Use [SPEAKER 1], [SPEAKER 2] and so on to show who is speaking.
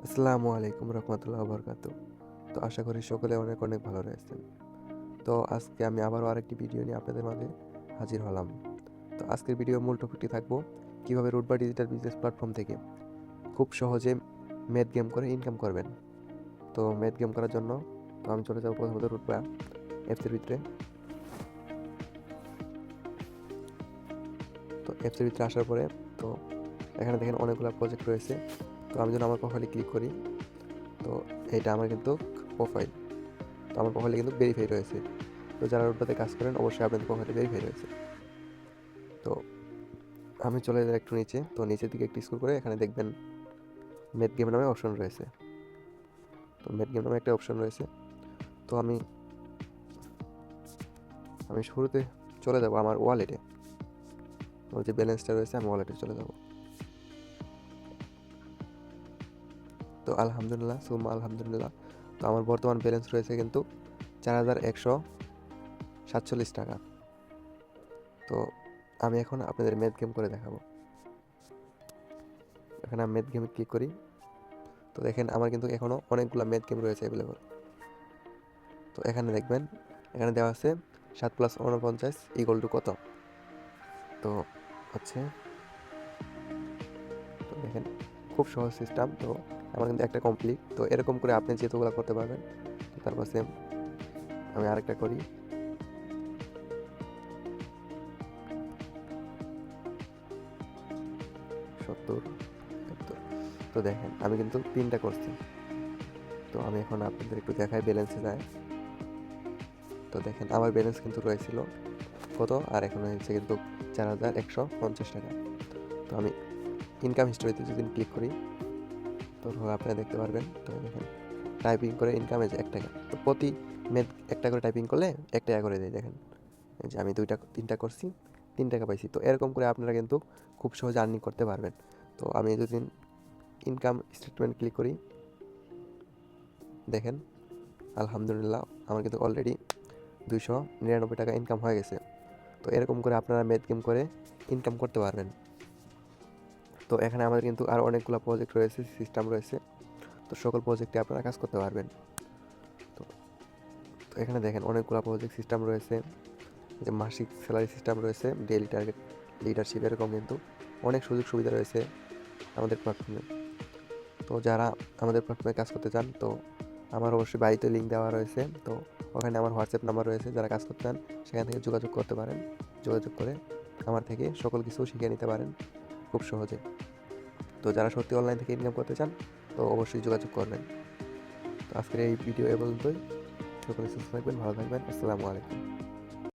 [SPEAKER 1] আসসালামু আলাইকুম রহমতুল্লাহ বরকাতু। তো আশা করি সকলে অনেক অনেক ভালো রয়েছেন। তো আজকে আমি আবারও আরেকটি ভিডিও নিয়ে আপনাদের মাঝে হাজির হলাম। তো আজকের ভিডিওর মূল টপিকটি থাকবো কীভাবে রুটবা ডিজিটাল বিজনেস প্ল্যাটফর্ম থেকে খুব সহজে ম্যাথ গেম করে ইনকাম করবেন। তো ম্যাথ গেম করার জন্য আমি চলে যাবো প্রথমত রুটবা অ্যাপসের ভিতরে। তো অ্যাপসের ভিতরে আসার পরে তো এখানে দেখেন অনেকগুলো প্রজেক্ট রয়েছে। তো আমি যখন আমার প্রোফাইলে ক্লিক করি, তো এটা আমার কিন্তু প্রোফাইল। তো আমার প্রোফাইলে কিন্তু ভেরিফাই রয়েছে। তো যারা রুটবাতে কাজ করেন অবশ্যই আপনাদের প্রোফাইলে ভেরিফাই রয়েছে। তো আমি চলে যাই একটু নিচে। তো নিচের দিকে একটু স্ক্রল করে এখানে দেখবেন ম্যাথ গেম নামে অপশন রয়েছে। তো ম্যাথ গেম নামে একটা অপশন রয়েছে। তো আমি শুরুতে চলে যাব আমার ওয়ালেটে। আমার যে ব্যালেন্সটা রয়েছে আমি ওয়ালেটে চলে যাব। তো আলহামদুলিল্লাহ সুম্মা আলহামদুলিল্লাহ, তো আমার বর্তমান ব্যালেন্স রয়েছে কিন্তু 4147 টাকা। তো আমি এখন আপনাদের ম্যাথ গেম করে দেখাবো। এখানে আমি ম্যাথ গেমে ক্লিক করি। তো দেখেন আমার কিন্তু এখনও অনেকগুলো ম্যাথ গেম রয়েছে অ্যাভেলেবল। তো এখানে দেখবেন এখানে দেওয়া আছে 7 + 49 = কত। তো হচ্ছে, তো দেখেন খুব সহজ সিস্টেম। তো আমার কিন্তু একটা কমপ্লিট। তো এরকম করে আপনি যেহেতুগুলো করতে পারবেন। তো তারপর সেম আমি আরেকটা করি। সত্তর, 70। তো দেখেন আমি কিন্তু 3টা করছি। তো আমি এখন আপনাদের একটু দেখাই ব্যালেন্সে যায়। তো দেখেন আমার ব্যালেন্স কিন্তু রয়েছিল কত, আর এখন হয়েছে কিন্তু 4150 টাকা। তো আমি ইনকাম হিস্টোরিতে যদি ক্লিক করি, তো আপনারা দেখতে পারবেন। তো দেখেন টাইপিং করে ইনকাম হয়েছে 1 টাকা। তো প্রতি ম্যাথ 1 টাকা করে টাইপিং করলে 1 টাকা করে দেয়। দেখেন এই যে আমি 3টা করছি, 3 টাকা পাইছি। তো এরকম করে আপনারা কিন্তু খুব সহজে আর্নিং করতে পারবেন। তো আমি যদি ইনকাম স্টেটমেন্ট ক্লিক করি, দেখেন আলহামদুলিল্লাহ আমার কিন্তু অলরেডি 299 টাকা ইনকাম হয়ে গেছে। তো এরকম করে আপনারা ম্যাথ গেম করে ইনকাম করতে পারবেন। তো এখানে আমাদের কিন্তু আরও অনেকগুলো প্রজেক্ট রয়েছে, সিস্টেম রয়েছে। তো সকল প্রজেক্টে আপনারা কাজ করতে পারবেন। তো তো এখানে দেখেন অনেকগুলো প্রজেক্ট সিস্টেম রয়েছে, যে মাসিক স্যালারি সিস্টেম রয়েছে, ডেইলি টার্গেট, লিডারশিপ, এরকম কিন্তু অনেক সুযোগ সুবিধা রয়েছে আমাদের প্ল্যাটফর্মে। তো যারা আমাদের প্ল্যাটফর্মে কাজ করতে চান, তো আমার অবশ্যই বাড়িতে লিঙ্ক দেওয়া রয়েছে। তো ওখানে আমার হোয়াটসঅ্যাপ নাম্বার রয়েছে, যারা কাজ করতে চান সেখান থেকে যোগাযোগ করতে পারেন। যোগাযোগ করে আমার থেকে সকল কিছু শিখে নিতে পারেন খুব সহজে। তো যারা সত্যি অনলাইন থেকে ইনকাম করতে চান, তো অবশ্যই যোগাযোগ করবেন। তো আজকের এই ভিডিও এ পর্যন্তই। সকলে সুস্থ থাকবেন, ভালো থাকবেন। আসসালামু আলাইকুম।